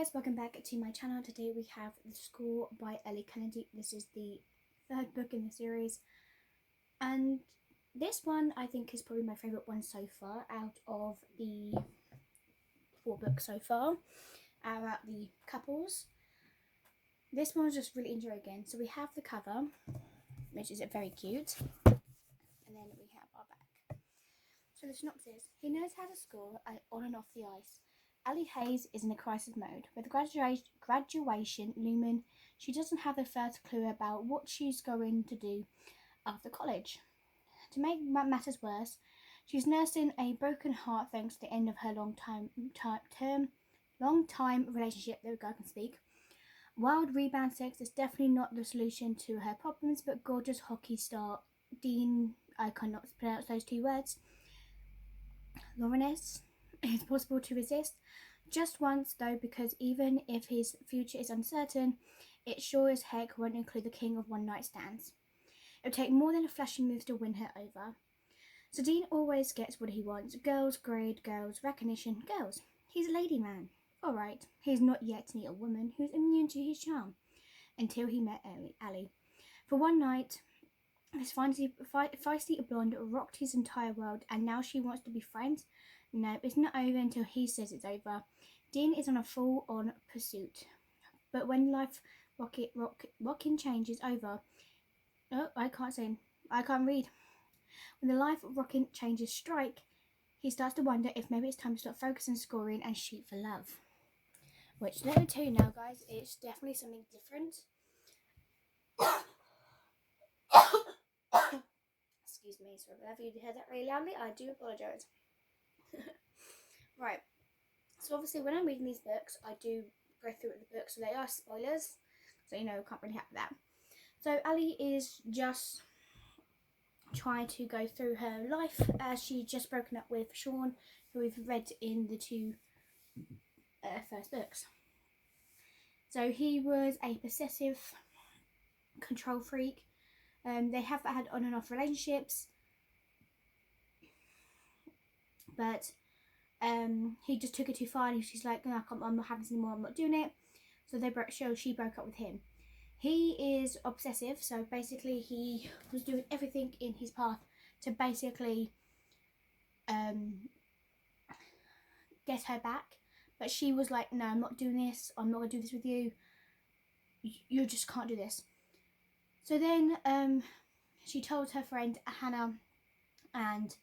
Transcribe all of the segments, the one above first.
guys, welcome back to my channel. Today we have The Score by Elle. This is the third book in the series, and this one I think is probably my favourite one so far out of the 4 books so far, about the couples. This one was just really enjoying again. So we have the cover, which is very cute, and then we have our back. So the synopsis: he knows how to score on and off the ice. Elle Hayes is in a crisis mode. With graduation looming, she doesn't have the first clue about what she's going to do after college. To make matters worse, she's nursing a broken heart thanks to the end of her long time relationship. There we go, I can speak. Wild rebound sex is definitely not the solution to her problems, but gorgeous hockey star Dean, I cannot pronounce those 2 words, Lawrence, is possible to resist. Just once though, because even if his future is uncertain, it sure as heck won't include the king of one night stands. It would take more than a flashy move to win her over. So Dean always gets what he wants: girls, grade, girls, recognition, girls. He's a lady man. Alright, he's not yet to meet a woman who's immune to his charm, until he met Elle. For one night, this feisty blonde rocked his entire world, and now she wants to be friends. No, it's not over until he says it's over. Dean is on a full-on pursuit. But when life rocking changes over... Oh, I can't read. When the life rocking changes strike, he starts to wonder if maybe it's time to stop focusing on scoring and shoot for love. Which, let me tell you now, guys, it's definitely something different. Excuse me, sorry if you heard that really loudly, I do apologise. Right, so obviously when I'm reading these books, I do go through the books, so they are spoilers, so you know, can't really have that. So Elle is just trying to go through her life as she's just broken up with Sean, who we've read in the 2 first books. So he was a possessive control freak. They have had on and off relationships, but he just took it too far, and she's like, no, I'm not having this anymore, I'm not doing it. So she broke up with him. He is obsessive, so basically he was doing everything in his path to basically get her back. But she was like, no, I'm not doing this, I'm not going to do this with you. You just can't do this. So then she told her friend Hannah and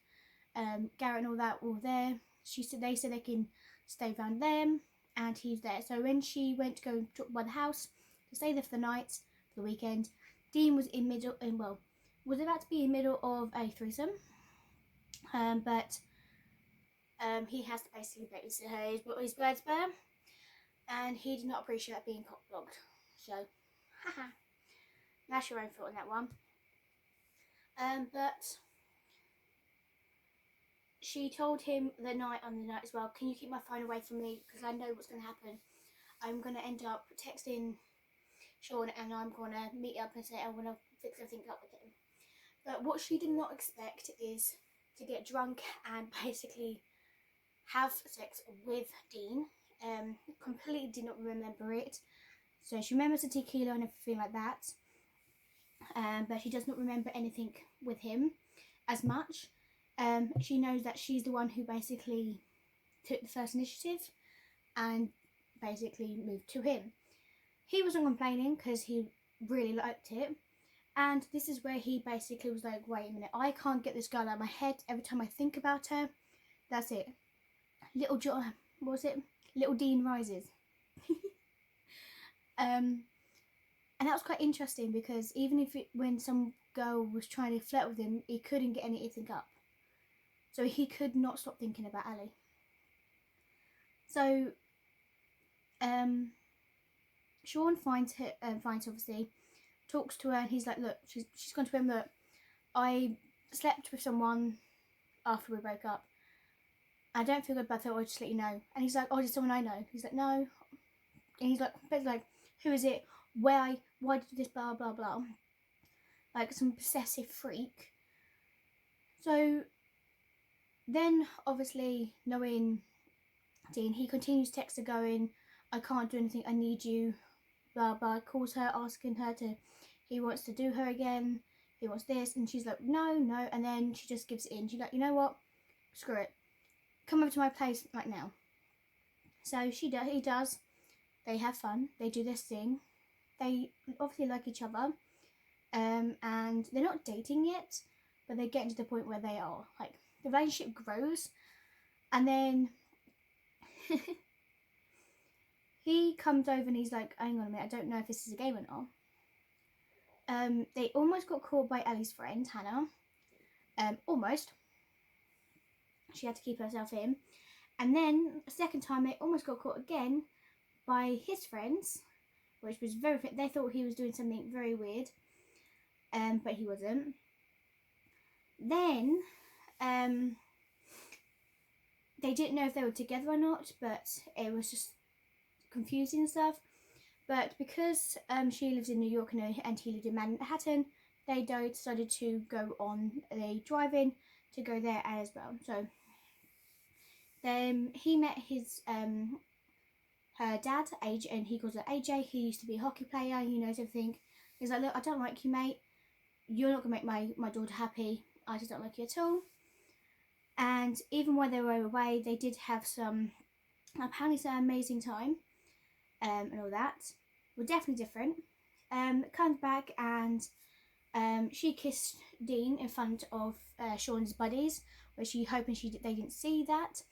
Garrett and all that were there. They said they can stay around them, and he's there. So when she went to go talk by the house to stay there for the night, for the weekend, Dean was was about to be in the middle of a threesome, but he has to basically babysit his bird sperm, and he did not appreciate that being cock-blocked. So, haha, that's your own fault on that one. But she told him the night as well, can you keep my phone away from me, because I know what's going to happen. I'm going to end up texting Sean, and I'm going to meet up and say I want to fix everything up with him. But what she did not expect is to get drunk and basically have sex with Dean. Completely did not remember it. So she remembers the tequila and everything like that. But she does not remember anything with him as much. She knows that she's the one who basically took the first initiative and basically moved to him. He wasn't complaining because he really liked it, and this is where he basically was like, wait a minute, I can't get this girl out of my head. Every time I think about her, that's it. Little Dean rises. And that was quite interesting, because even when some girl was trying to flirt with him, he couldn't get anything up. So he could not stop thinking about Elle. So Sean finds obviously, talks to her, and he's like, look, she's gone to him, look, I slept with someone after we broke up. I don't feel good about it, I'll just let you know. And he's like, oh, is someone I know? He's like, no. And he's like, who is it? Why did you do this, blah, blah, blah. Like some possessive freak. So then, obviously, knowing Dean, he continues texts her going, I can't do anything, I need you, blah blah. Calls her, asking her to, he wants to do her again, he wants this, and she's like, no, no, and then she just gives it in. She's like, you know what, screw it, come over to my place right now. So he does. They have fun, they do this thing, they obviously like each other, and they're not dating yet, but they're getting to the point where they are. Like, the relationship grows, and then he comes over and he's like, hang on a minute, I don't know if this is a game or not. They almost got caught by Ellie's friend, Hannah. Almost. She had to keep herself in. And then, a second time, they almost got caught again by his friends, which was very... They thought he was doing something very weird, but he wasn't. Then, they didn't know if they were together or not, but it was just confusing and stuff. But because she lives in New York and he lived in Manhattan, they decided to go on a drive-in to go there as well. So then he met his her dad, AJ, and he calls her AJ. He used to be a hockey player. He knows everything. He's like, look, I don't like you, mate. You're not gonna make my daughter happy. I just don't like you at all. And even when they were away, they did have some, apparently, some amazing time, and all that. Were definitely different. Comes back and she kissed Dean in front of Sean's buddies, which she hoping they didn't see that.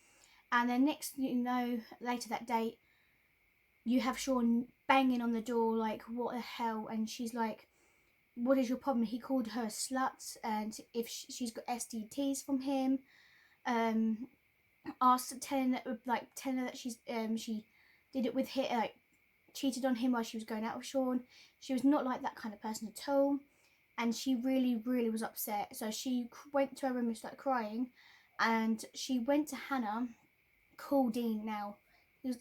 And then next, you know, later that day, you have Sean banging on the door like, what the hell? And she's like, what is your problem? He called her a slut, and if she's got STDs from him. Telling her that she did it with him, like cheated on him while she was going out with Sean. She was not like that kind of person at all, and she really, really was upset. So she went to her room and started crying, and she went to Hannah, call Dean now.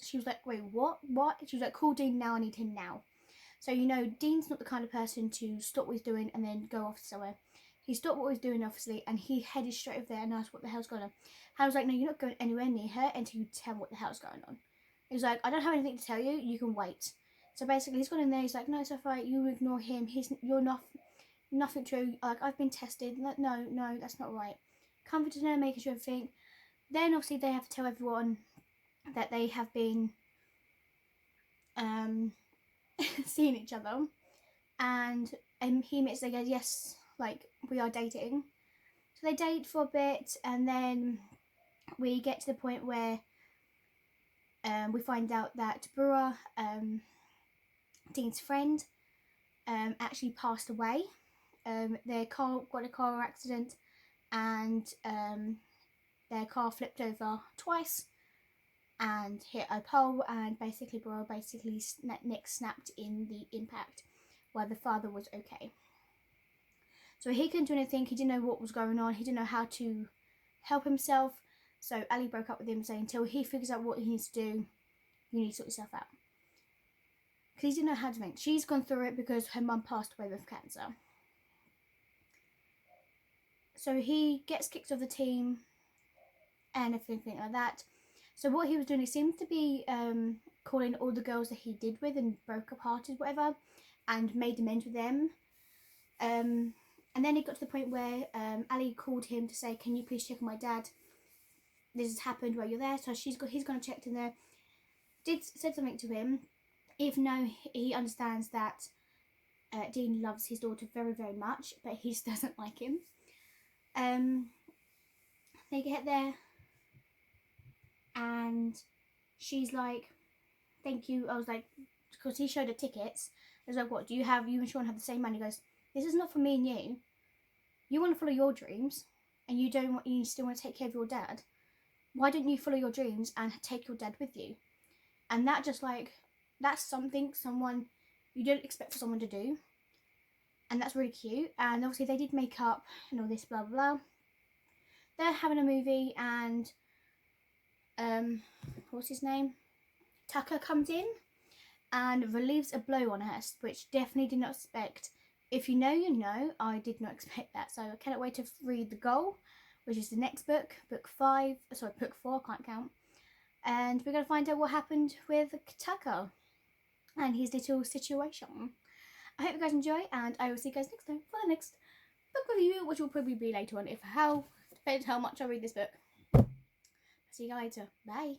She was like, wait, what? She was like, call Dean now, I need him now. So, you know, Dean's not the kind of person to stop what he's doing and then go off somewhere. He stopped what he was doing, obviously, and he headed straight over there and asked what the hell's going on. Hannah was like, no, you're not going anywhere near her until you tell what the hell's going on. He was like, I don't have anything to tell you, you can wait. So basically, he's gone in there, he's like, no, it's alright, you ignore him, you're nothing true, like, I've been tested, no, that's not right. Comforting her, making sure everything. Then, obviously, they have to tell everyone that they have been seeing each other, and he admits, they go, yes, like, we are dating. So they date for a bit, and then we get to the point where we find out that Brewer, Dean's friend, actually passed away. Their car got a car accident, and their car flipped over twice and hit a pole, and basically Brewer neck snapped in the impact, while the father was okay. So he couldn't do anything, he didn't know what was going on, he didn't know how to help himself. So Ellie broke up with him, saying until he figures out what he needs to do, you need to sort yourself out. Because he didn't know how to think. She's gone through it because her mum passed away with cancer. So he gets kicked off the team and everything like that. So what he was doing, he seemed to be calling all the girls that he did with and broke apart, whatever, and made amends with them. And then it got to the point where Ali called him to say, can you please check on my dad? This has happened while you're there. So he's gone to check in there. Said something to him, even though he understands that Dean loves his daughter very, very much, but he just doesn't like him. They get there, and she's like, thank you. I was like, because he showed her tickets. I was like, what, you and Sean have the same money? He goes, this is not for me and you. You want to follow your dreams, and you still want to take care of your dad. Why don't you follow your dreams and take your dad with you? And that just like, that's something you don't expect for someone to do. And that's really cute. And obviously they did make up and all this blah blah blah. They're having a movie, and what's his name? Tucker comes in and relieves a blow on her, which definitely did not expect. If you know, you know. I did not expect that. So I cannot wait to read The Goal, which is the next book, book 4, I can't count. and we're going to find out what happened with Tucker and his little situation. I hope you guys enjoy, and I will see you guys next time for the next book review, which will probably be later on, depends how much I read this book. See you guys later. Bye.